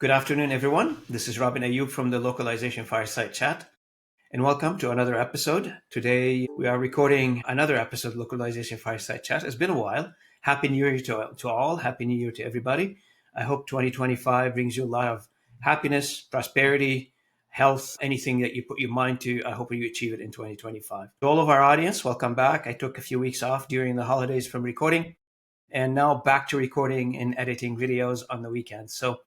Good afternoon, everyone. This is Robin Ayub from the Localization Fireside Chat, and welcome to another episode. Today, we are recording another episode of Localization Fireside Chat. It's been a while. Happy New Year to all. Happy New Year to everybody. I hope 2025 brings you a lot of happiness, prosperity, health, anything that you put your mind to. I hope you achieve it in 2025. To all of our audience, welcome back. I took a few weeks off during the holidays from recording, and now back to recording and editing videos on the weekends. So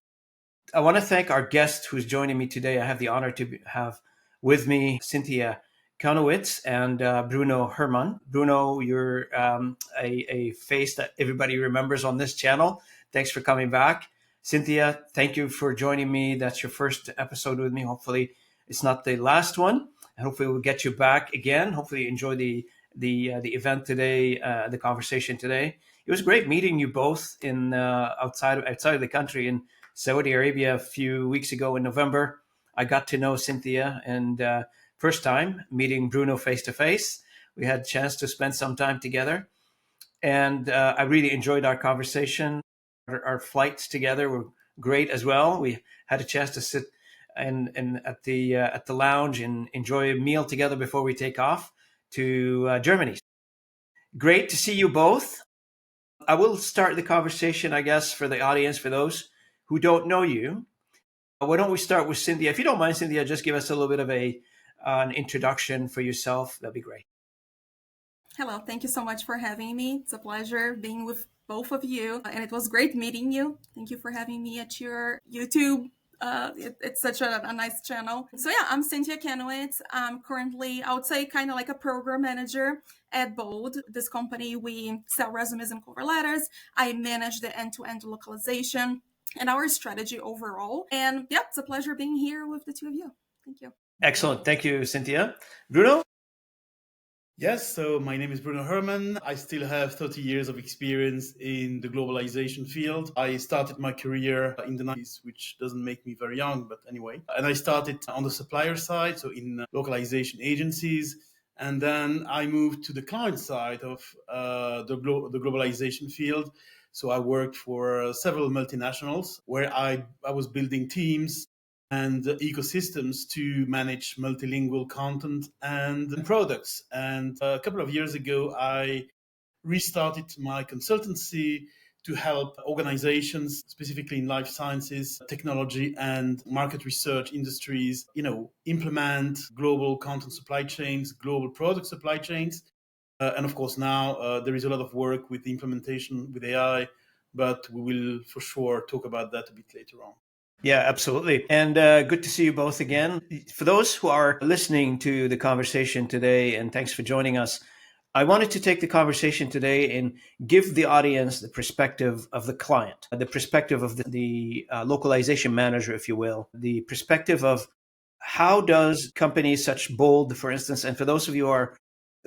I want to thank our guest who's joining me today. I have the honor to have with me Cintia Kanowitz and Bruno Herrmann. Bruno, you're a face that everybody remembers on this channel. Thanks for coming back. Cynthia, thank you for joining me. That's your first episode with me. Hopefully it's not the last one. And hopefully we'll get you back again. Hopefully you enjoy the event today, the conversation today. It was great meeting you both in outside of the country in Saudi Arabia a few weeks ago in November. I got to know Cynthia, and first time meeting Bruno face to face. We had a chance to spend some time together, and I really enjoyed our conversation. Our flights together were great as well. We had a chance to sit and at the lounge and enjoy a meal together before we take off to Germany. Great to see you both. I will start the conversation, I guess, for the audience, for those who don't know you. Why don't we start with Cynthia? If you don't mind, Cynthia, just give us a little bit of an introduction for yourself. That'd be great. Hello, thank you so much for having me. It's a pleasure being with both of you, and it was great meeting you. Thank you for having me at your YouTube. It's such a nice channel. So yeah, I'm Cintia Kanowitz. I'm currently, I would say, kind of like a program manager at Bold. This company, we sell resumes and cover letters. I manage the end-to-end localization and our strategy overall. And yeah, it's a pleasure being here with the two of you. Thank you. Excellent. Thank you, Cynthia. Bruno? Yes, so my name is Bruno Herrmann. I still have 30 years of experience in the globalization field. I started my career in the 90s, which doesn't make me very young, but anyway. And I started on the supplier side, so in localization agencies. And then I moved to the client side of the globalization field. So I worked for several multinationals where I was building teams and ecosystems to manage multilingual content and products. And a couple of years ago, I restarted my consultancy to help organizations, specifically in life sciences, technology, and market research industries, implement global content supply chains, global product supply chains. And of course, now there is a lot of work with the implementation with AI, but we will for sure talk about that a bit later on. Yeah, absolutely. And good to see you both again. For those who are listening to the conversation today, and thanks for joining us, I wanted to take the conversation today and give the audience the perspective of the client, the perspective of the localization manager, if you will, the perspective of how does companies such Bold, for instance, and for those of you who are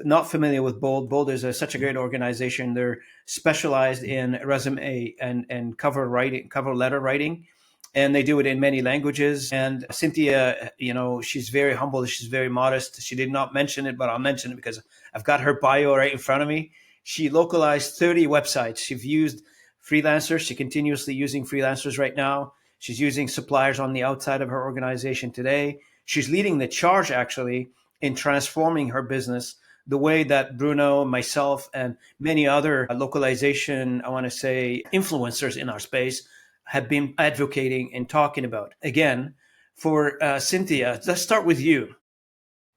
not familiar with Bold, Bold is such a great organization. They're specialized in resume and cover letter writing. And they do it in many languages. And Cynthia, she's very humble. She's very modest. She did not mention it, but I'll mention it because I've got her bio right in front of me. She localized 30 websites. She's used freelancers. She's continuously using freelancers right now. She's using suppliers on the outside of her organization today. She's leading the charge, actually, in transforming her business the way that Bruno, myself, and many other localization, I want to say, influencers in our space have been advocating and talking about. Again, for Cynthia, let's start with you.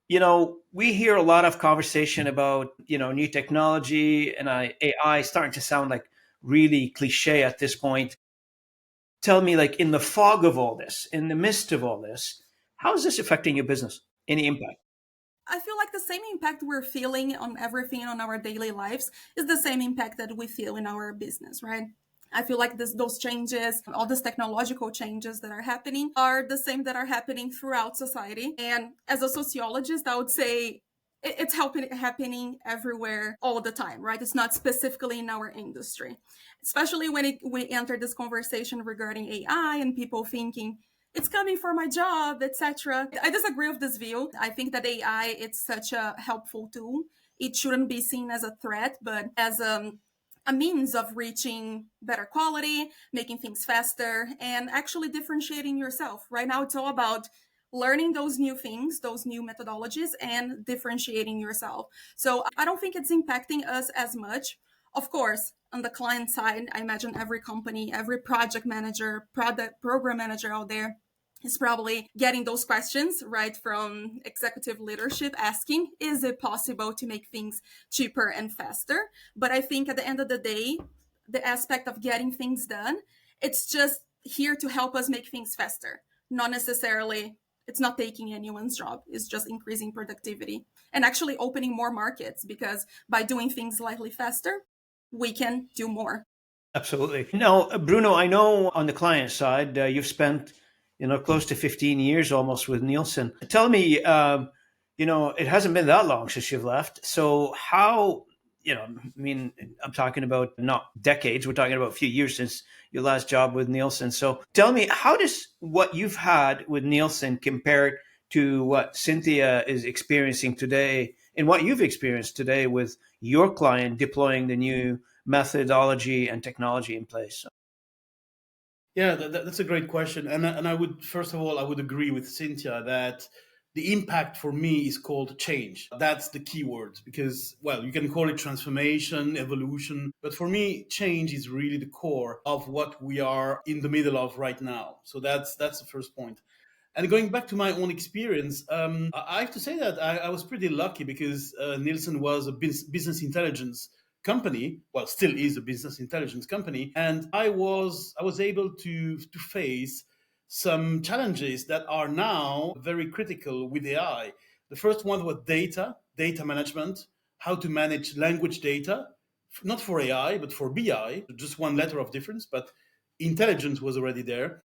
We hear a lot of conversation about, new technology and AI starting to sound like really cliche at this point. Tell me, like in the fog of all this, in the midst of all this, how is this affecting your business? Any impact? I feel like the same impact we're feeling on everything on our daily lives is the same impact that we feel in our business, right? I feel like those changes, all these technological changes that are happening are the same that are happening throughout society. And as a sociologist, I would say it's happening everywhere all the time, right? It's not specifically in our industry, especially when we enter this conversation regarding AI and people thinking, it's coming for my job, etc. I disagree with this view. I think that AI, it's such a helpful tool. It shouldn't be seen as a threat, but as a a means of reaching better quality, making things faster, and actually differentiating yourself. Right now, it's all about learning those new things, those new methodologies, and differentiating yourself. So I don't think it's impacting us as much. Of course, on the client side, I imagine every company, every project manager, product program manager out there is probably getting those questions right from executive leadership asking, is it possible to make things cheaper and faster? But I think at the end of the day, the aspect of getting things done, it's just here to help us make things faster, not necessarily, it's not taking anyone's job, it's just increasing productivity and actually opening more markets, because by doing things slightly faster, we can do more. Absolutely. Now, Bruno, I know on the client side, you've spent, close to 15 years almost with Nielsen. Tell me, it hasn't been that long since you've left. So how, I'm talking about not decades, we're talking about a few years since your last job with Nielsen. So tell me, how does what you've had with Nielsen compare to what Cintia is experiencing today and what you've experienced today with your client deploying the new methodology and technology in place? Yeah, that's a great question. And I would, first of all, I would agree with Cynthia that the impact for me is called change. That's the key word because, well, you can call it transformation, evolution, but for me, change is really the core of what we are in the middle of right now. So that's the first point. And going back to my own experience, I have to say that I was pretty lucky because Nielsen was a business intelligence company. Well, still is a business intelligence company, and I was able to face some challenges that are now very critical with AI. The first one was data management, how to manage language data, not for AI but for BI. Just one letter of difference, but intelligence was already there,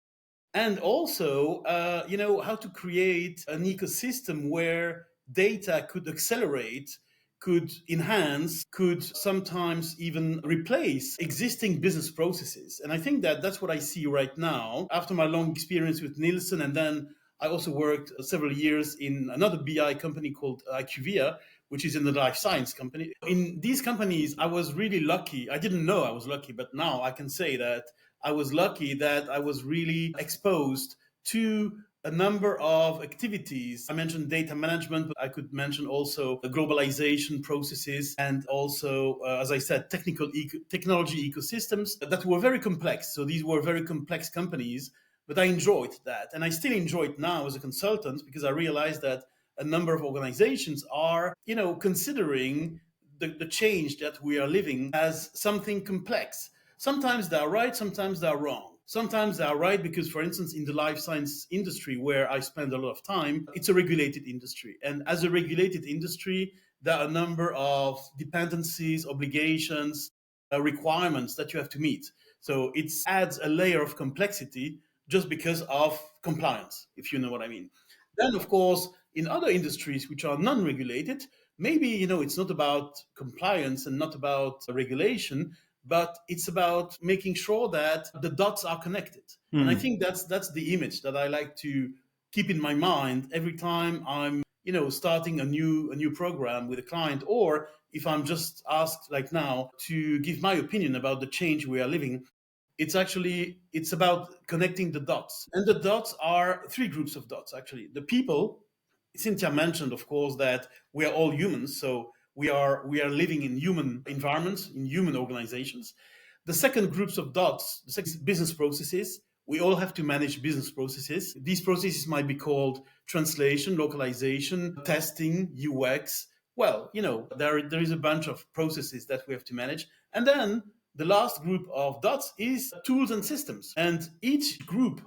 and also how to create an ecosystem where data could accelerate, could enhance, could sometimes even replace existing business processes. And I think that that's what I see right now after my long experience with Nielsen. And then I also worked several years in another BI company called IQVIA, which is in the life science company. In these companies, I was really lucky. I didn't know I was lucky, but now I can say that I was lucky that I was really exposed to a number of activities. I mentioned data management, but I could mention also the globalization processes and also, as I said, technology ecosystems that were very complex. So these were very complex companies, but I enjoyed that. And I still enjoy it now as a consultant because I realized that a number of organizations are, considering the change that we are living as something complex. Sometimes they are right, sometimes they are wrong. Sometimes they are right because, for instance, in the life science industry where I spend a lot of time, it's a regulated industry. And as a regulated industry, there are a number of dependencies, obligations, requirements that you have to meet. So it adds a layer of complexity just because of compliance, if you know what I mean. Then, of course, in other industries which are non-regulated, maybe it's not about compliance and not about regulation, but it's about making sure that the dots are connected. And I think that's the image that I like to keep in my mind every time I'm starting a new program with a client, or if I'm just asked like now to give my opinion about the change we are living. It's about connecting the dots, and the dots are three groups of dots. Actually, the people. Cynthia mentioned, of course, that we are all humans, so we are living in human environments, in human organizations. The second groups of dots, the second business processes. We all have to manage business processes. These processes might be called translation, localization, testing, UX. Well, there is a bunch of processes that we have to manage. And then the last group of dots is tools and systems. And each group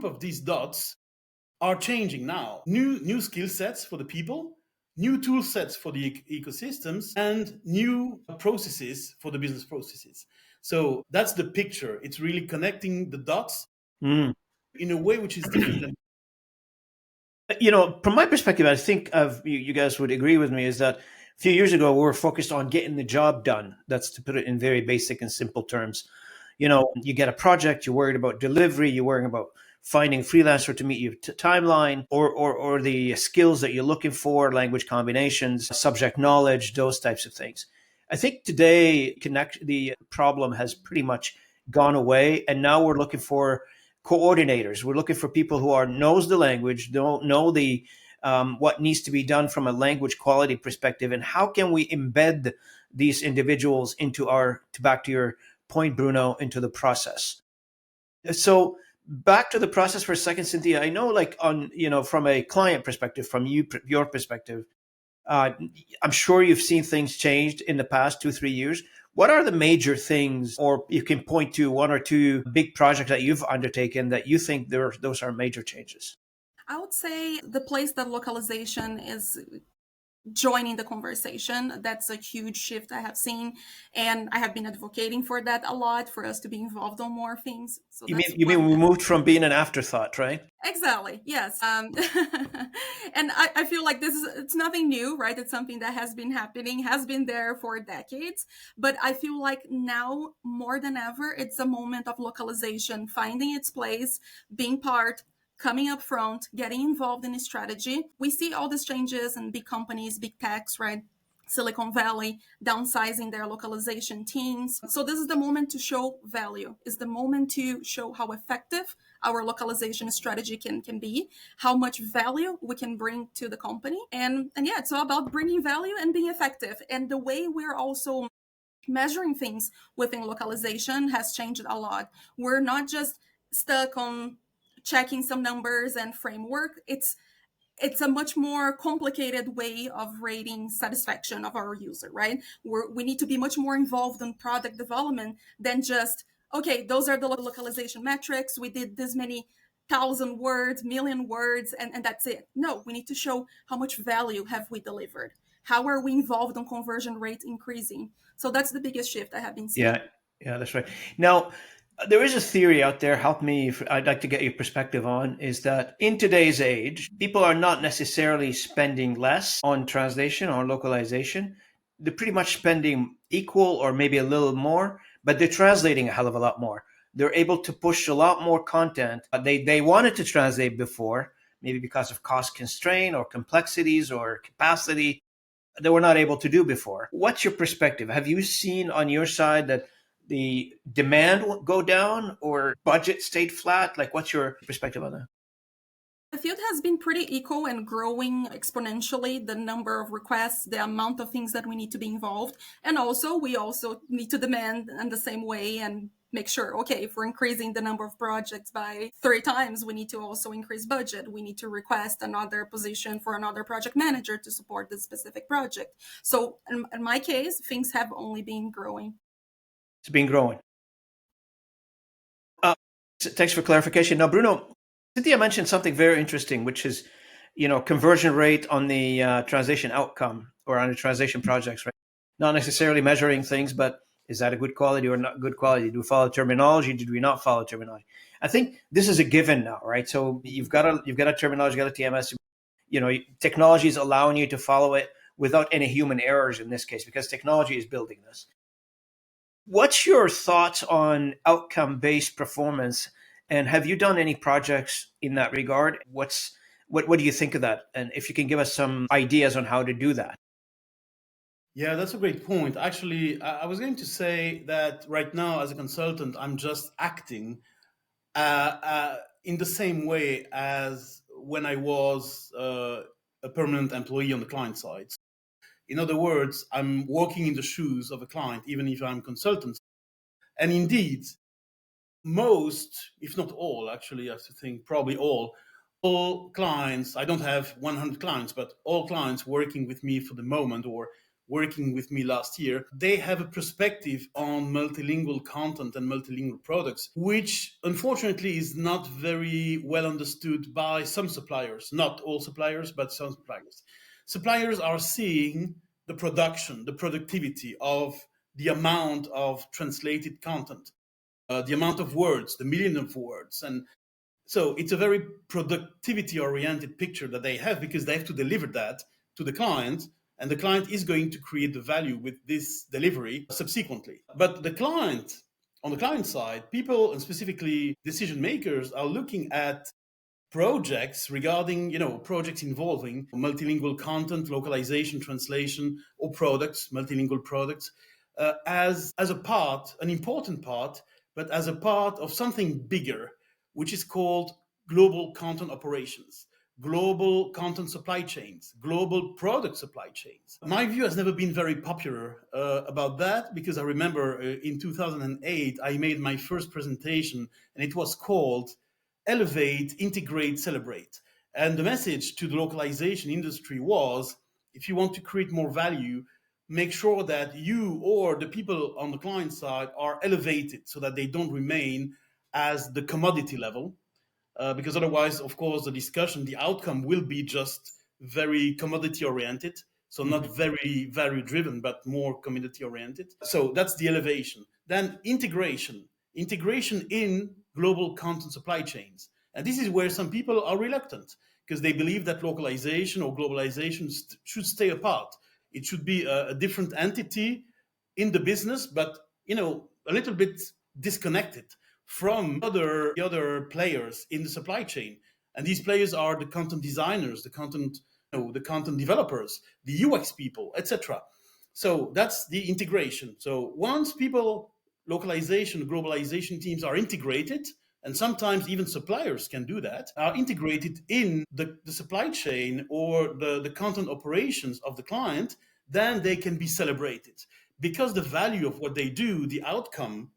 of these dots are changing now. New skill sets for the people, new tool sets for the ecosystems, and new processes for the business processes. So that's the picture. It's really connecting the dots in a way which is different than. From my perspective, I think you guys would agree with me, is that a few years ago we were focused on getting the job done. That's to put it in very basic and simple terms. You get a project, you're worried about delivery, you're worrying about finding a freelancer to meet your timeline, or the skills that you're looking for, language combinations, subject knowledge, those types of things. I think today the problem has pretty much gone away, and now we're looking for coordinators. We're looking for people who knows the language, don't know the what needs to be done from a language quality perspective, and how can we embed these individuals into back to your point, Bruno, into the process. So back to the process for a second, Cynthia. I know, like from a client perspective, from your perspective, uh, I'm sure you've seen things changed in the past 2-3 years. What are the major things, or you can point to one or two big projects that you've undertaken that you think those are major changes? I would say the place that localization is joining the conversation. That's a huge shift I have seen, and I have been advocating for that a lot, for us to be involved on more things. So You that's mean you mean one. we moved from being an afterthought, right? Exactly. Yes. And I feel like it's nothing new, right? It's something that has been happening, has been there for decades. But I feel like now more than ever, it's a moment of localization, finding its place, being part, coming up front, getting involved in a strategy. We see all these changes in big companies, big techs, right? Silicon Valley downsizing their localization teams. So this is the moment to show value. Is the moment to show how effective our localization strategy can be, how much value we can bring to the company. And yeah, it's all about bringing value and being effective. And the way we're also measuring things within localization has changed a lot. We're not just stuck on checking some numbers and framework. It's a much more complicated way of rating satisfaction of our user, right? We need to be much more involved in product development than just, okay, those are the localization metrics. We did this many thousand words, million words, and that's it. No, we need to show how much value have we delivered. How are we involved on conversion rate increasing? So that's the biggest shift I have been Yeah, seeing. yeah, that's right. Now, there is a theory out there, help me, if I'd like to get your perspective on, is that in today's age, people are not necessarily spending less on translation or localization. They're pretty much spending equal or maybe a little more, but they're translating a hell of a lot more. They're able to push a lot more content. They wanted to translate before, maybe because of cost constraint or complexities or capacity they were not able to do before. What's your perspective? Have you seen on your side that the demand will go down or budget stayed flat? Like, what's your perspective on that? The field has been pretty equal and growing exponentially, the number of requests, the amount of things that we need to be involved. And also, we also need to demand in the same way and make sure, okay, if we're increasing the number of projects by 3 times, we need to also increase budget. We need to request another position for another project manager to support this specific project. So in my case, things have only been growing. It's been growing. Thanks for clarification. Now, Bruno, Cynthia mentioned something very interesting, which is, conversion rate on the translation outcome or on the translation projects, right? Not necessarily measuring things, but is that a good quality or not good quality? Do we follow terminology? Did we not follow terminology? I think this is a given now, right? So you've got a terminology, you've got a TMS. Technology is allowing you to follow it without any human errors in this case, because technology is building this. What's your thoughts on outcome-based performance, and have you done any projects in that regard? What do you think of that? And if you can give us some ideas on how to do that. Yeah, that's a great point. Actually, I was going to say that right now, as a consultant, I'm just acting in the same way as when I was a permanent employee on the client side. In other words, I'm walking in the shoes of a client, even if I'm consultant. And indeed, most, if not all, actually, I have to think probably all clients, I don't have 100 clients, but all clients working with me for the moment or working with me last year, they have a perspective on multilingual content and multilingual products, which unfortunately is not very well understood by some suppliers. Not all suppliers, but some suppliers. Suppliers are seeing the production, the productivity of the amount of translated content, the amount of words, the million of words. And so it's a very productivity oriented picture that they have because they have to deliver that to the client. And the client is going to create the value with this delivery subsequently. But the client, on the client side, people and specifically decision makers are looking at projects regarding, projects involving multilingual content, localization, translation, or products, multilingual products, as a part, an important part, but as a part of something bigger, which is called global content operations, global content supply chains, global product supply chains. My view has never been very popular about that, because I remember in 2008, I made my first presentation, and it was called Elevate, Integrate, Celebrate. And the message to the localization industry was, if you want to create more value, make sure that you or the people on the client side are elevated so that they don't remain as the commodity level. Because otherwise, of course, the discussion, the outcome will be just very commodity oriented. So not very value driven, but more commodity oriented. So that's the elevation. Then integration in global content supply chains. And this is where some people are reluctant, because they believe that localization or globalization should stay apart. It should be a different entity in the business, but a little bit disconnected from the other players in the supply chain. And these players are the content designers, the content developers, the UX people, etc. So that's the integration. So once people, localization, globalization teams are integrated, and sometimes even suppliers can do that, are integrated in the supply chain or the content operations of the client, then they can be celebrated. Because the value of what they do, the outcome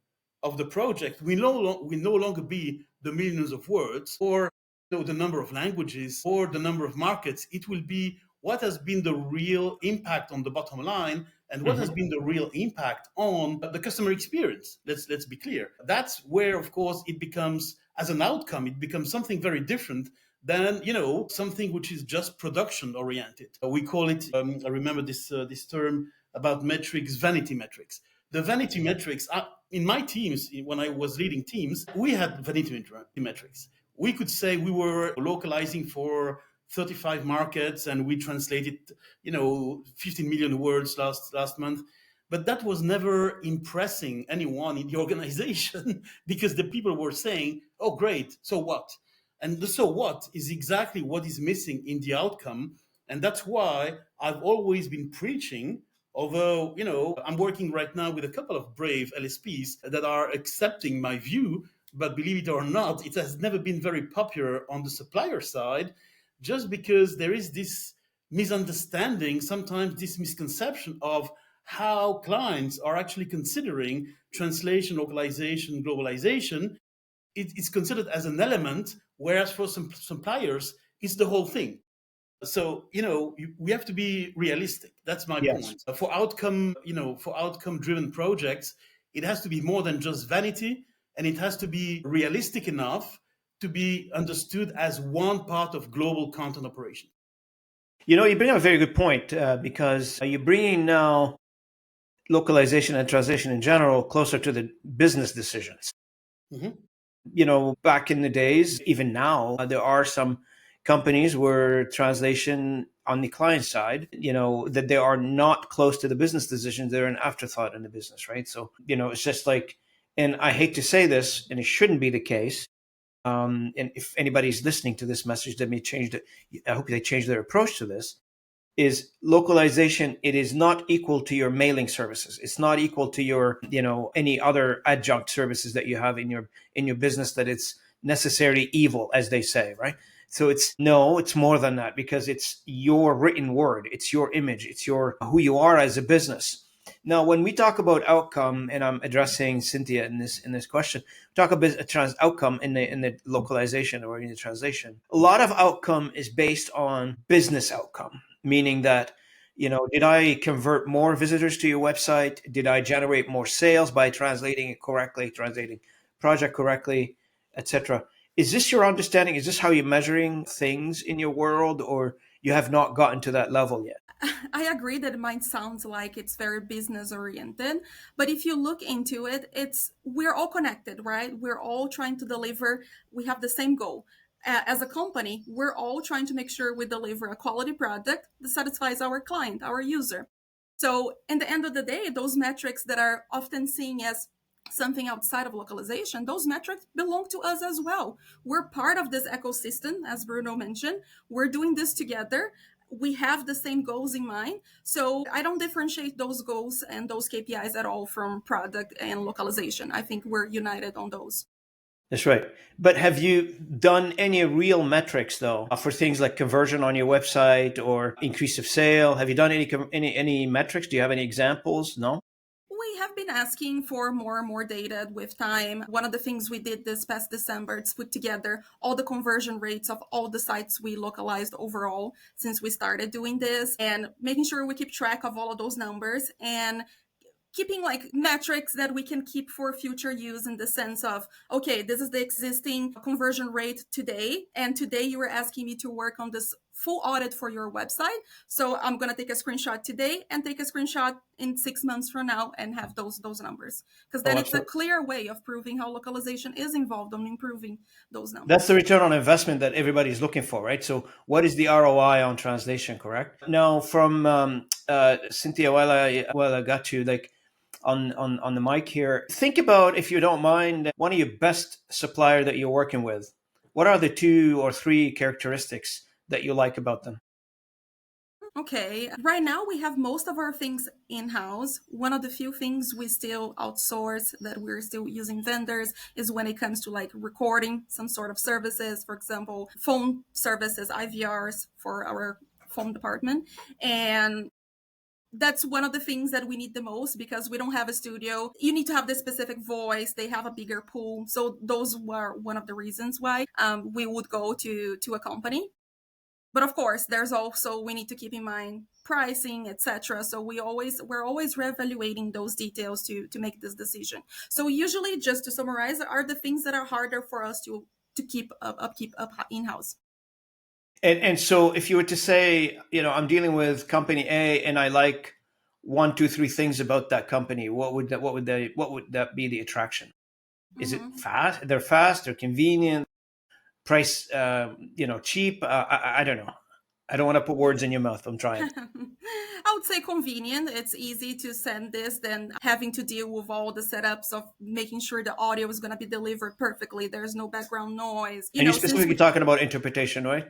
of the project, will no longer be the millions of words or the number of languages or the number of markets. It will be what has been the real impact on the bottom line, and what has been the real impact on the customer experience. Let's be clear. That's where, of course, it becomes, as an outcome, it becomes something very different than something which is just production oriented. We call it. I remember this term about metrics, vanity metrics. The vanity metrics in my teams, when I was leading teams, we had vanity metrics. We could say we were localizing for 35 markets, and we translated 15 million words last month. But that was never impressing anyone in the organization, because the people were saying, oh, great, so what? And the so what is exactly what is missing in the outcome. And that's why I've always been preaching, although, I'm working right now with a couple of brave LSPs that are accepting my view, but believe it or not, it has never been very popular on the supplier side, just because there is this misunderstanding, sometimes this misconception of how clients are actually considering translation, localization, globalization. It's considered as an element, whereas for some suppliers, it's the whole thing. So we have to be realistic. That's my point. For outcome driven projects, it has to be more than just vanity, and it has to be realistic enough to be understood as one part of global content operation. You bring up a very good point, because you're bringing now localization and translation in general closer to the business decisions. Back in the days, even now, there are some companies where translation on the client side, that they are not close to the business decisions. They're an afterthought in the business, right? So, it's just like, and I hate to say this, and it shouldn't be the case. And if anybody's listening to this message, that may change I hope they change their approach to this. Is localization, it is not equal to your mailing services. It's not equal to your, any other adjunct services that you have in your business, that it's necessarily evil, as they say, right? So it's more than that, because it's your written word, it's your image, it's who you are as a business. Now, when we talk about outcome, and I'm addressing Cintia in this question, talk about outcome in the localization or in the translation. A lot of outcome is based on business outcome, meaning that, did I convert more visitors to your website? Did I generate more sales by translating it correctly, translating project correctly, etc.? Is this your understanding? Is this how you're measuring things in your world, or you have not gotten to that level yet? I agree that it might sound like it's very business oriented, but if you look into it, we're all connected, right? We're all trying to deliver. We have the same goal. As a company, we're all trying to make sure we deliver a quality product that satisfies our client, our user. So in the end of the day, those metrics that are often seen as something outside of localization, those metrics belong to us as well. We're part of this ecosystem, as Bruno mentioned. We're doing this together. We have the same goals in mind. So I don't differentiate those goals and those KPIs at all from product and localization. I think we're united on those. That's right. But have you done any real metrics though for things like conversion on your website or increase of sale? Have you done any metrics? Do you have any examples? No? We have been asking for more and more data with time. One of the things we did this past December is put together all the conversion rates of all the sites we localized overall since we started doing this, and making sure we keep track of all of those numbers and keeping like metrics that we can keep for future use, in the sense of, okay, this is the existing conversion rate today, and today you were asking me to work on this full audit for your website, so I'm going to take a screenshot today and take a screenshot in 6 months from now and have those numbers, because then it's a clear way of proving how localization is involved in improving those numbers. That's the return on investment that everybody's looking for, right? So what is the ROI on translation, correct? Now from Cintia, while I got you, like on the mic here, think about, if you don't mind, one of your best supplier that you're working with. What are the 2 or 3 characteristics that you like about them? Okay, right now we have most of our things in-house. One of the few things we still outsource, that we're still using vendors, is when it comes to like recording some sort of services, for example, phone services, IVRs for our phone department. And that's one of the things that we need the most, because we don't have a studio. You need to have this specific voice. They have a bigger pool. So those were one of the reasons why we would go to a company. But of course, there's also, we need to keep in mind pricing, etc. So we're always reevaluating those details to make this decision. So usually, just to summarize, are the things that are harder for us to keep up in-house. And so if you were to say, I'm dealing with company A and I like 1, 2, 3 things about that company, what would that be the attraction? Is it fast? They're fast, they're convenient, price, cheap. I don't know. I don't want to put words in your mouth. I'm trying. I would say convenient. It's easy to send this than having to deal with all the setups of making sure the audio is going to be delivered perfectly. There's no background noise. You're specifically talking about interpretation, right?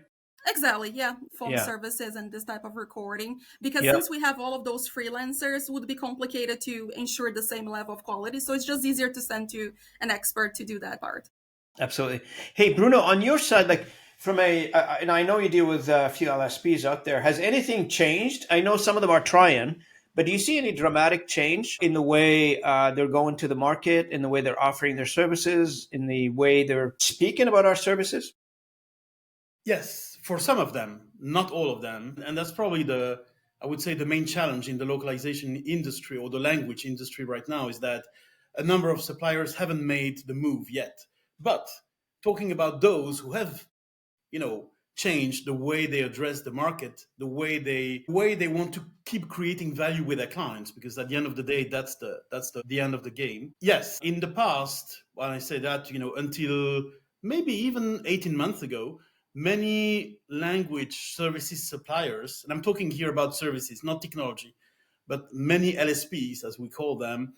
Exactly, yeah. Phone services and this type of recording. Because since we have all of those freelancers, it would be complicated to ensure the same level of quality. So it's just easier to send to an expert to do that part. Absolutely. Hey, Bruno, on your side, like and I know you deal with a few LSPs out there, has anything changed? I know some of them are trying, but do you see any dramatic change in the way they're going to the market, in the way they're offering their services, in the way they're speaking about our services? Yes, for some of them, not all of them. And that's probably the main challenge in the localization industry or the language industry right now, is that a number of suppliers haven't made the move yet. But talking about those who have, changed the way they address the market, the way they want to keep creating value with their clients, because at the end of the day, that's the end of the game. Yes, in the past, when I say that, until maybe even 18 months ago, many language services suppliers, and I'm talking here about services, not technology, but many LSPs, as we call them,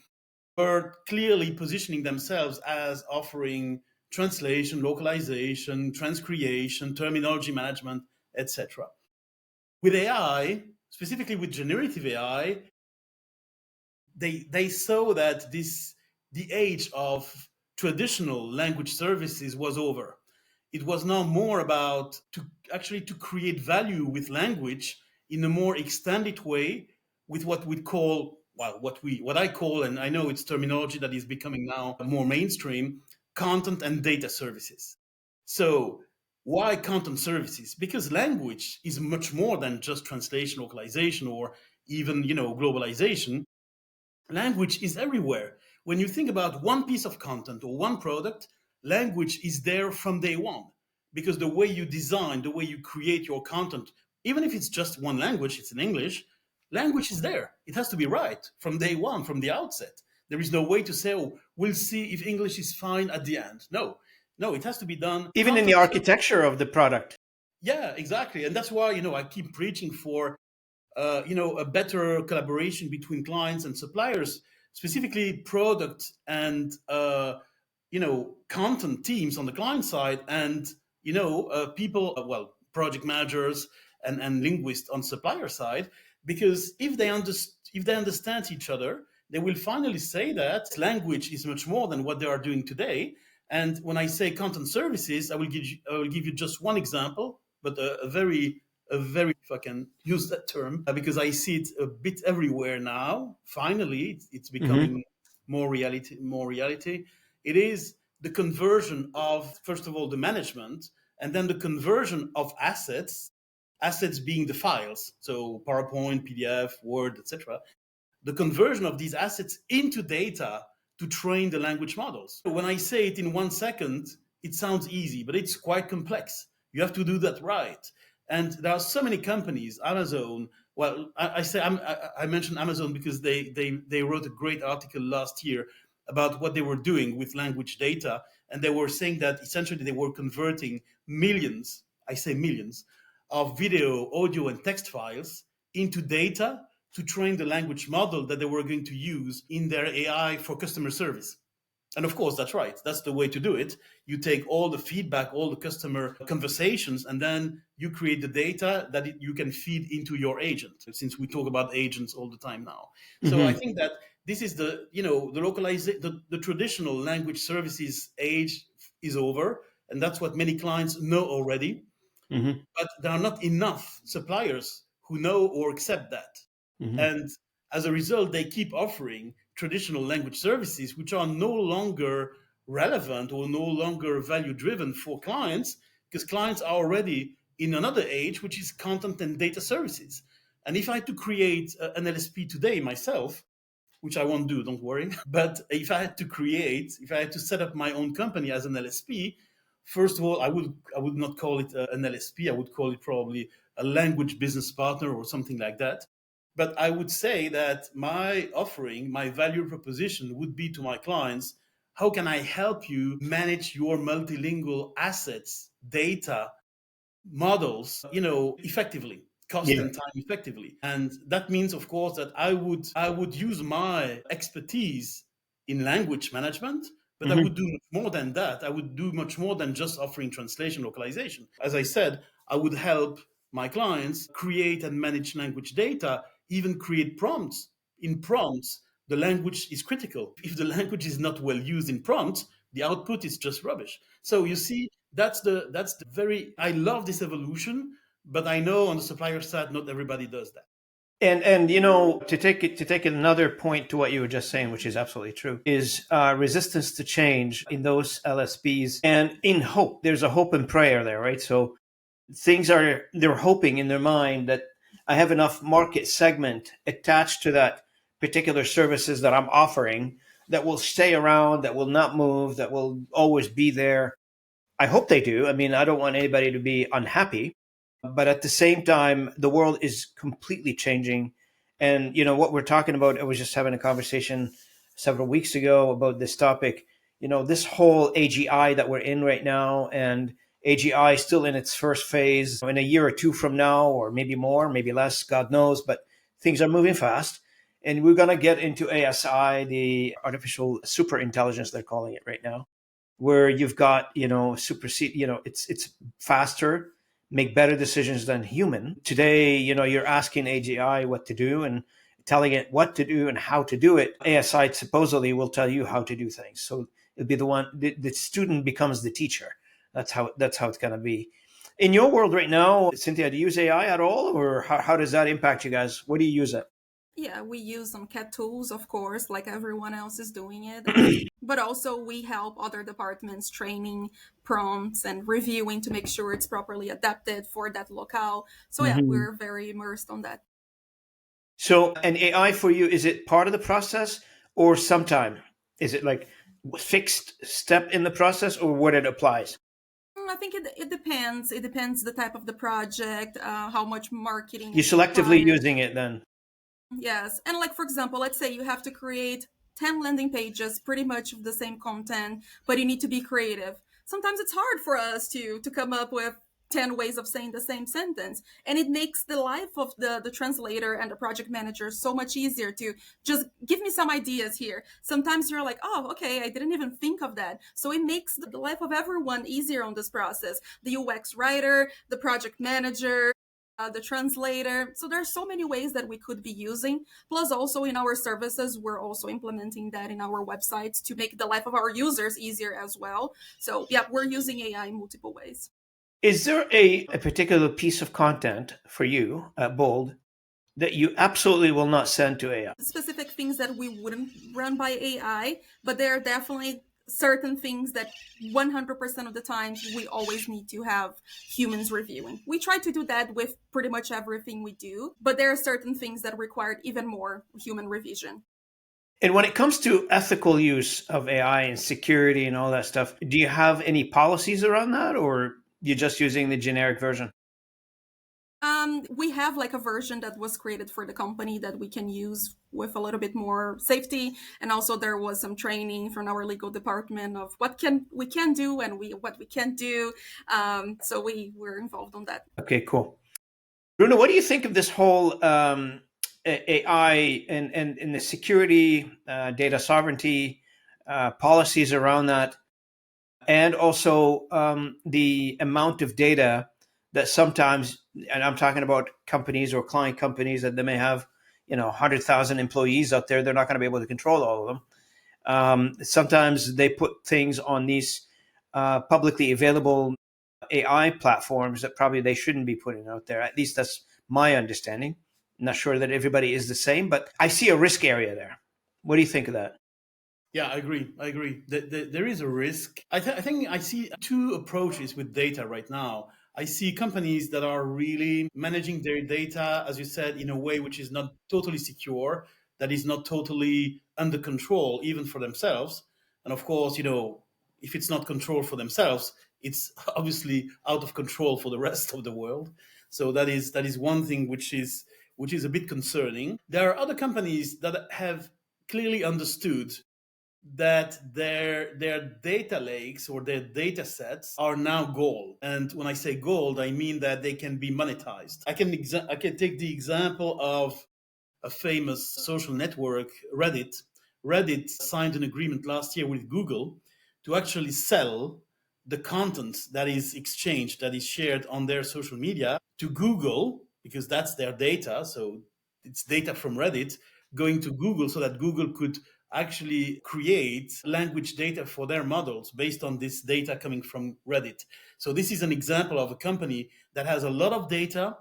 were clearly positioning themselves as offering translation, localization, transcreation, terminology management, etc. With AI, specifically with generative AI, they saw that the age of traditional language services was over. It was now more about to create value with language in a more extended way, with what we call, what I call, and I know it's terminology that is becoming now more mainstream, content and data services. So why content services? Because language is much more than just translation, localization, or even, globalization. Language is everywhere. When you think about one piece of content or one product, language is there from day one, because the way you design, the way you create your content, even if it's just one language, it's in English, language is there. It has to be right from day one, from the outset. There is no way to say, oh, we'll see if English is fine at the end. No, it has to be done. Even in the architecture of the product. Yeah, exactly. And that's why, I keep preaching for, a better collaboration between clients and suppliers, specifically product and content teams on the client side, and people, project managers and linguists on supplier side, because if they understand each other, they will finally say that language is much more than what they are doing today. And when I say content services, I will give you just one example, but a very, if I can use that term, because I see it a bit everywhere now. Finally, it's becoming more reality. It is the conversion of, first of all, the management, and then the conversion of assets being the files, so PowerPoint, PDF, Word, etc. The conversion of these assets into data to train the language models. When I say it in 1 second, it sounds easy, but it's quite complex. You have to do that right. And there are so many companies, Amazon. Well, I mentioned Amazon because they wrote a great article last year about what they were doing with language data. And they were saying that essentially they were converting millions, I say millions, of video, audio, and text files into data to train the language model that they were going to use in their AI for customer service. And of course, that's right. That's the way to do it. You take all the feedback, all the customer conversations, and then you create the data that you can feed into your agent, since we talk about agents all the time now. So I think that this is the traditional language services age is over. And that's what many clients know already. But there are not enough suppliers who know or accept that. And as a result, they keep offering traditional language services, which are no longer relevant or no longer value driven for clients, because clients are already in another age, which is content and data services. And if I had to create an LSP today myself, which I won't do, don't worry. But if I had to set up my own company as an LSP, first of all, I would not call it an LSP. I would call it probably a language business partner or something like that. But I would say that my offering, my value proposition would be to my clients, how can I help you manage your multilingual assets, data, models, effectively, cost and time effectively. And that means, of course, that I would use my expertise in language management, but I would do much more than that. I would do much more than just offering translation localization. As I said, I would help my clients create and manage language data, even create prompts. In prompts, the language is critical. If the language is not well used in prompts, the output is just rubbish. So you see, that's the very, I love this evolution, but I know on the supplier side, not everybody does that. And to take another point to what you were just saying, which is absolutely true, is resistance to change in those LSPs and in hope. There's a hope and prayer there, right? So they're hoping in their mind that I have enough market segment attached to that particular services that I'm offering that will stay around, that will not move, that will always be there. I hope they do. I mean, I don't want anybody to be unhappy, but at the same time, the world is completely changing. And, what we're talking about, I was just having a conversation several weeks ago about this topic, this whole AGI that we're in right now, and AGI is still in its first phase. In a year or two from now, or maybe more, maybe less, God knows, but things are moving fast. And we're going to get into ASI, the artificial super intelligence, they're calling it right now, where you've got, supersede, it's faster, make better decisions than human. Today, you're asking AGI what to do and telling it what to do and how to do it. ASI supposedly will tell you how to do things. So it'll be the student becomes the teacher. That's how it's going to be. In your world right now, Cintia, do you use AI at all, or how does that impact you guys? What do you use it? Yeah, we use some CAT tools, of course, like everyone else is doing it. But also we help other departments training prompts and reviewing to make sure it's properly adapted for that locale. So yeah, we're very immersed on that. So an AI for you, is it part of the process or sometime? Is it like fixed step in the process or what it applies? I think it depends. It depends the type of the project, how much marketing. You're selectively using it then? Yes. And like, for example, let's say you have to create 10 landing pages, pretty much of the same content, but you need to be creative. Sometimes it's hard for us to come up with 10 ways of saying the same sentence. And it makes the life of the translator and the project manager so much easier to just give me some ideas here. Sometimes you're like, oh, okay, I didn't even think of that. So it makes the life of everyone easier on this process. The UX writer, the project manager, the translator. So there's so many ways that we could be using. Plus also in our services, we're also implementing that in our websites to make the life of our users easier as well. So yeah, we're using AI in multiple ways. Is there a particular piece of content for you at Bold that you absolutely will not send to AI? Specific things that we wouldn't run by AI, but there are definitely certain things that 100% of the times we always need to have humans reviewing. We try to do that with pretty much everything we do, but there are certain things that require even more human revision. And when it comes to ethical use of AI and security and all that stuff, do you have any policies around that, or you're just using the generic version? We have like a version that was created for the company that we can use with a little bit more safety. And also there was some training from our legal department of what we can do and what we can't do. So we were involved on that. Okay, cool. Bruno, what do you think of this whole AI and the security, data sovereignty policies around that, and also the amount of data that sometimes, and I'm talking about companies or client companies that they may have, 100,000 employees out there, they're not going to be able to control all of them. Sometimes they put things on these publicly available AI platforms that probably they shouldn't be putting out there. At least that's my understanding. I'm not sure that everybody is the same, but I see a risk area there. What do you think of that? Yeah, I agree. There is a risk. I think I see two approaches with data right now. I see companies that are really managing their data, as you said, in a way which is not totally secure, that is not totally under control, even for themselves. And of course, if it's not controlled for themselves, it's obviously out of control for the rest of the world. So that is one thing which is a bit concerning. There are other companies that have clearly understood that their data lakes or their data sets are now gold. And when I say gold, I mean that they can be monetized. I can take the example of a famous social network, Reddit. Reddit signed an agreement last year with Google to actually sell the content that is exchanged, that is shared on their social media to Google, because that's their data. So it's data from Reddit going to Google so that Google could actually create language data for their models based on this data coming from Reddit. So this is an example of a company that has a lot of data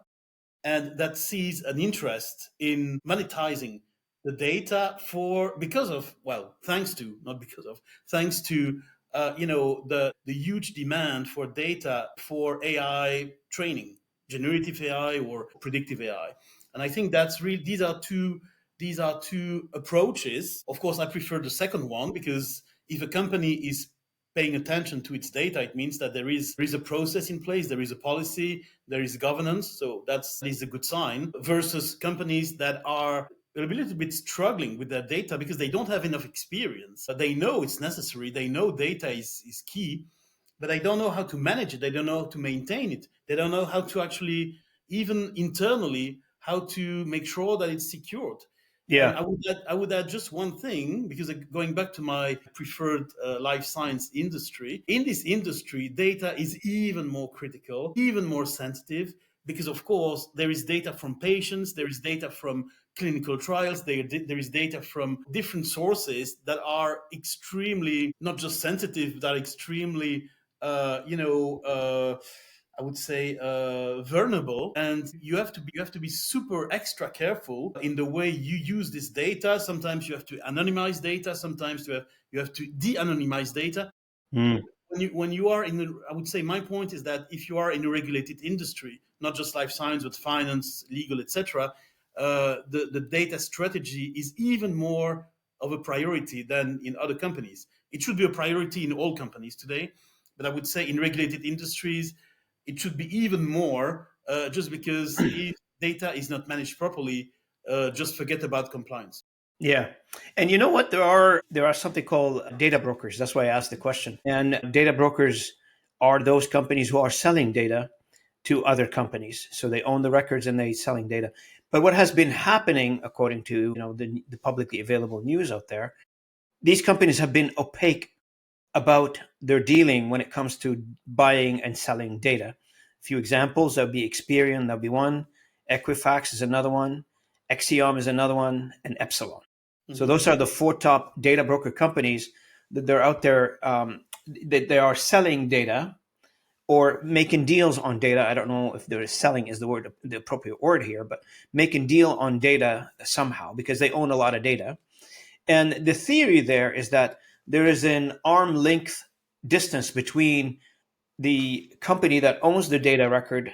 and that sees an interest in monetizing the data thanks to the huge demand for data for AI training, generative AI or predictive AI. And I think that's really these are two approaches. Of course, I prefer the second one, because if a company is paying attention to its data, it means that there is a process in place, there is a policy, there is governance. So that is a good sign, versus companies that are a little bit struggling with their data because they don't have enough experience. They know it's necessary, they know data is key, but they don't know how to manage it, they don't know how to maintain it, they don't know how to actually, even internally, how to make sure that it's secured. Yeah. And I would add just one thing, because going back to my preferred life science industry, in this industry, data is even more critical, even more sensitive, because of course there is data from patients, there is data from clinical trials, there is data from different sources that are extremely, not just sensitive, that are extremely, I would say vulnerable, and you have to be super extra careful in the way you use this data. Sometimes you have to anonymize data. Sometimes you have to de-anonymize data. Mm. When you are I would say my point is that if you are in a regulated industry, not just life science but finance, legal, etc., the data strategy is even more of a priority than in other companies. It should be a priority in all companies today, but I would say in regulated industries it should be even more, just because if data is not managed properly, just forget about compliance. Yeah. And you know what? There are something called data brokers. That's why I asked the question. And data brokers are those companies who are selling data to other companies. So they own the records and they're selling data. But what has been happening, according to the publicly available news out there, these companies have been opaque about their dealing when it comes to buying and selling data. A few examples: that would be Experian, that would be one. Equifax is another one. Exiom is another one, and Epsilon. So those are the four top data broker companies that they're out there. That they are selling data or making deals on data. I don't know if they're selling is the appropriate word here, but making deal on data somehow because they own a lot of data. And the theory there is that there is an arm length distance between the company that owns the data record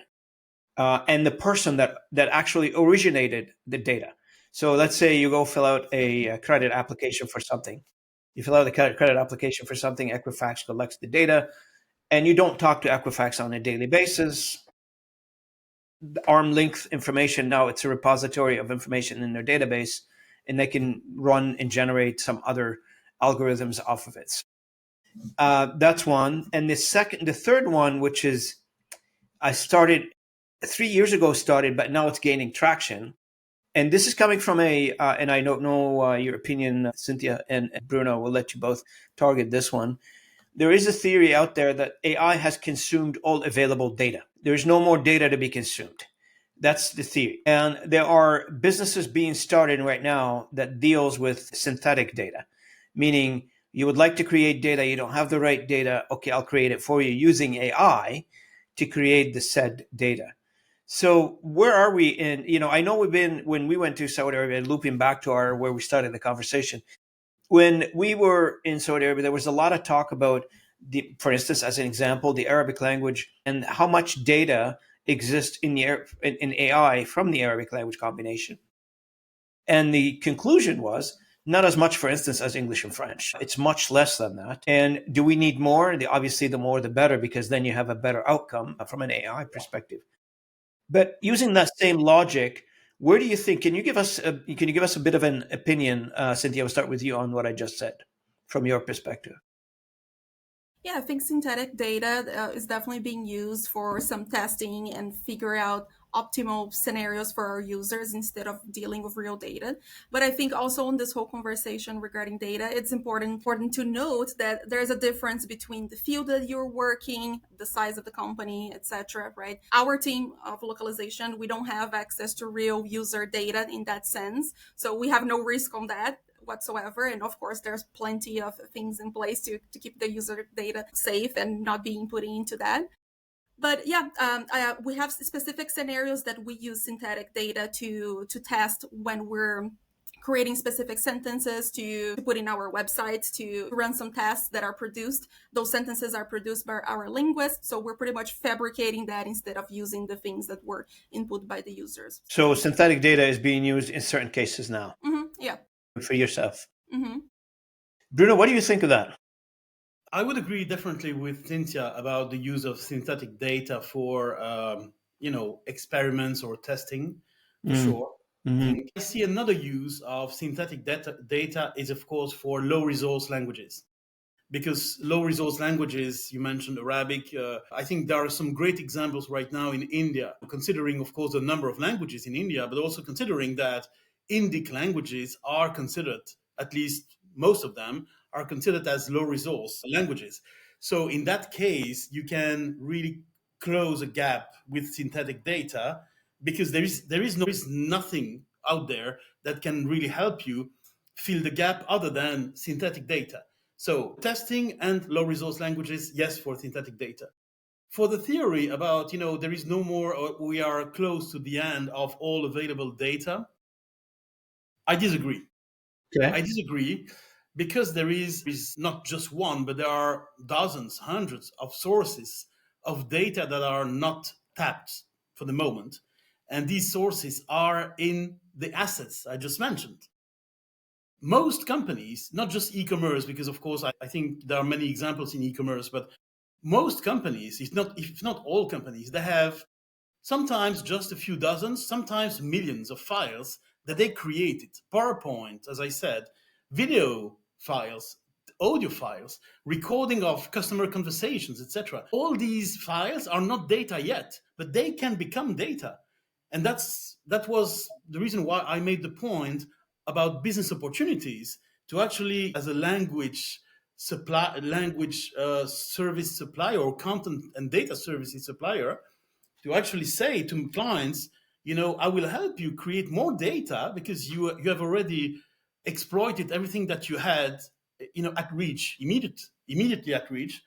and the person that actually originated the data. So let's say you go fill out a credit application for something. You fill out a credit application for something, Equifax collects the data, and you don't talk to Equifax on a daily basis. The arm length information, now it's a repository of information in their database, and they can run and generate some other algorithms off of it. That's one. And the third one, which is I started 3 years ago, but now it's gaining traction. And this is coming from and I don't know your opinion, Cintia and Bruno, we'll let you both target this one. There is a theory out there that AI has consumed all available data. There's no more data to be consumed. That's the theory. And there are businesses being started right now that deals with synthetic data, meaning you would like to create data, you don't have the right data. Okay, I'll create it for you using AI to create the said data. So where are we in, I know when we went to Saudi Arabia, looping back to where we started the conversation, when we were in Saudi Arabia, there was a lot of talk about for instance, as an example, the Arabic language and how much data exists in AI from the Arabic language combination. And the conclusion was not as much, for instance, as English and French. It's much less than that. And do we need more? Obviously, the more, the better, because then you have a better outcome from an AI perspective. But using that same logic, where do you think? Can you give us a bit of an opinion, Cynthia? I'll start with you on what I just said, from your perspective. Yeah, I think synthetic data is definitely being used for some testing and figure out optimal scenarios for our users instead of dealing with real data. But I think also in this whole conversation regarding data, it's important to note that there's a difference between the field that you're working, the size of the company, etc. Right? Our team of localization, we don't have access to real user data in that sense, so we have no risk on that whatsoever. And of course, there's plenty of things in place to keep the user data safe and not being put into that. But yeah, we have specific scenarios that we use synthetic data to test when we're creating specific sentences to put in our website to run some tests that are produced. Those sentences are produced by our linguists. So we're pretty much fabricating that instead of using the things that were input by the users. So synthetic data is being used in certain cases now. Yeah. For yourself. Bruno, what do you think of that? I would agree definitely with Cintia about the use of synthetic data for, experiments or testing, for sure. I see another use of synthetic data is, of course, for low-resource languages. Because low-resource languages, you mentioned Arabic, I think there are some great examples right now in India, considering, of course, the number of languages in India, but also considering that Indic languages are considered, at least most of them, are considered as low-resource languages. So in that case, you can really close a gap with synthetic data because there is nothing out there that can really help you fill the gap other than synthetic data. So testing and low-resource languages, yes, for synthetic data. For the theory about, there is no more, or we are close to the end of all available data, I disagree. Okay. I disagree because there is not just one, but there are dozens, hundreds of sources of data that are not tapped for the moment. And these sources are in the assets I just mentioned. Most companies, not just e-commerce, because of course I think there are many examples in e-commerce, but most companies, if not all companies, they have sometimes just a few dozens, sometimes millions of files that they created. PowerPoint, as I said, video files, audio files, recording of customer conversations, etc. All these files are not data yet, but they can become data. And that was the reason why I made the point about business opportunities to actually, as a language service supplier or content and data services supplier, to actually say to clients, I will help you create more data because you have already exploited everything that you had, at reach, immediately at reach.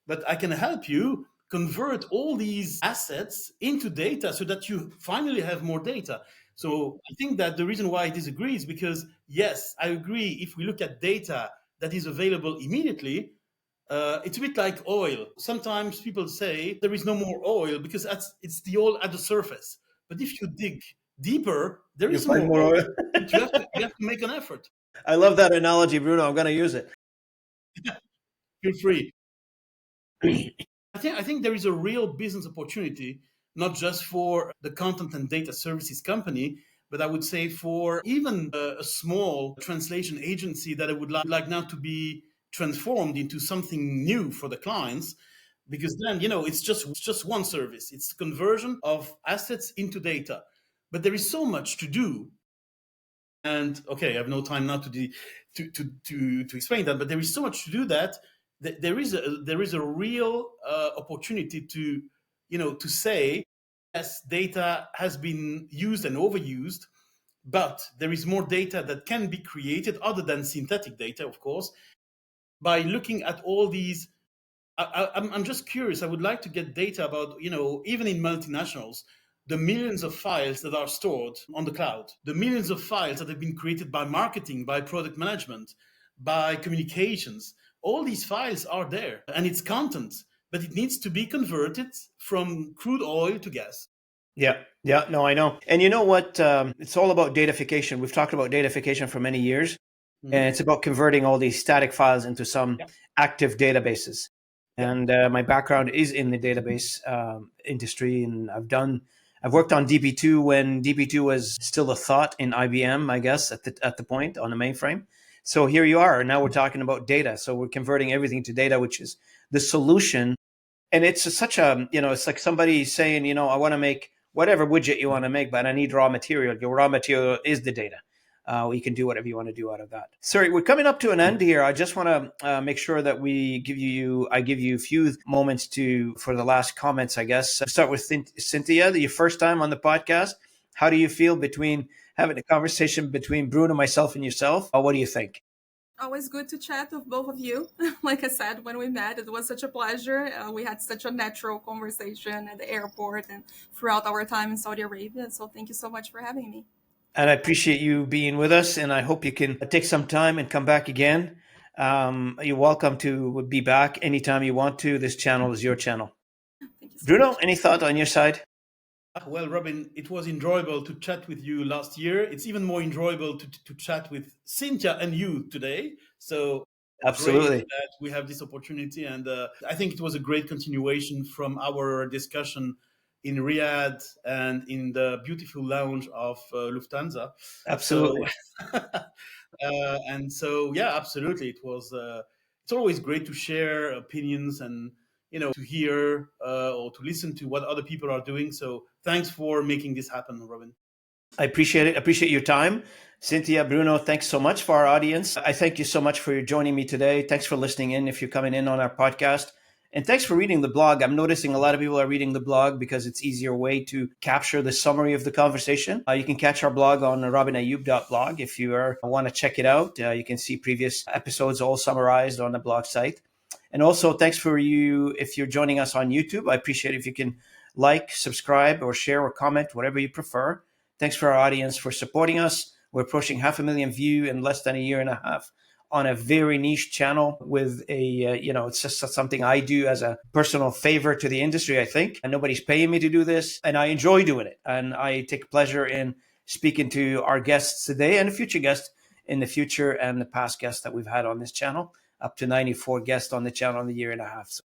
But I can help you convert all these assets into data so that you finally have more data. So I think that the reason why I disagree is because, yes, I agree. If we look at data that is available immediately, it's a bit like oil. Sometimes people say there is no more oil because it's the oil at the surface. But if you dig deeper, there is find more more oil. oil. But you have to make an effort. I love that analogy, Bruno. I'm going to use it. Feel free. I think there is a real business opportunity, not just for the content and data services company, but I would say for even a small translation agency that I would like now to be transformed into something new for the clients. Because then, it's just one service. It's the conversion of assets into data. But there is so much to do. And okay, I have no time now to explain that, but there is so much to do that there is a real opportunity to say, yes, data has been used and overused, but there is more data that can be created other than synthetic data, of course, by looking at all these. I'm just curious. I would like to get data about, even in multinationals, the millions of files that are stored on the cloud, the millions of files that have been created by marketing, by product management, by communications. All these files are there and it's content, but it needs to be converted from crude oil to gas. Yeah. No, I know. And you know what? It's all about datafication. We've talked about datafication for many years, and it's about converting all these static files into some active databases. And my background is in the database industry, and I've worked on DB2 when DB2 was still a thought in IBM, I guess, at the point on the mainframe. So here you are. Now we're talking about data. So we're converting everything to data, which is the solution. And it's such a, it's like somebody saying, I want to make whatever widget you want to make, but I need raw material. Your raw material is the data. You can do whatever you want to do out of that. Sorry, we're coming up to an end here. I just want to make sure that I give you a few moments for the last comments, I guess. Start with Cintia, your first time on the podcast. How do you feel between having a conversation between Bruno, myself, and yourself? What do you think? Always good to chat with both of you. Like I said, when we met, it was such a pleasure. We had such a natural conversation at the airport and throughout our time in Saudi Arabia. So thank you so much for having me. And I appreciate you being with us, and I hope you can take some time and come back again. You're welcome to be back anytime you want to. This channel is your channel. Thank you so Bruno, much. any thought on your side? Well, Robin, it was enjoyable to chat with you last year. It's even more enjoyable to chat with Cintia and you today. So absolutely, great that we have this opportunity. And I think it was a great continuation from our discussion in Riyadh and in the beautiful lounge of Lufthansa. Absolutely. So, yeah, absolutely. It was. It's always great to share opinions and to hear or to listen to what other people are doing. So thanks for making this happen, Robin. I appreciate it. I appreciate your time. Cintia, Bruno, thanks so much for our audience. I thank you so much for joining me today. Thanks for listening in if you're coming in on our podcast. And thanks for reading the blog. I'm noticing a lot of people are reading the blog because it's easier way to capture the summary of the conversation. You can catch our blog on robinayoub.blog if you want to check it out. You can see previous episodes all summarized on the blog site. And also, thanks for you if you're joining us on YouTube. I appreciate it if you can like, subscribe, or share or comment, whatever you prefer. Thanks for our audience for supporting us. We're approaching 500,000 views in less than a year and a half on a very niche channel with it's just something I do as a personal favor to the industry, I think. And nobody's paying me to do this. And I enjoy doing it. And I take pleasure in speaking to our guests today and the future guests in the future and the past guests that we've had on this channel. Up to 94 guests on the channel in the year and a half. So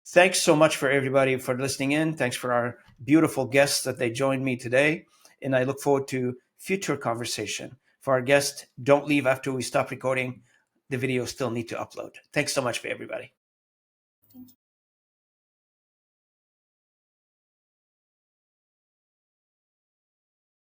thanks so much for everybody for listening in. Thanks for our beautiful guests that they joined me today. And I look forward to future conversation. For our guests, don't leave after we stop recording. the videos still need to upload. Thanks so much for everybody. Thank you.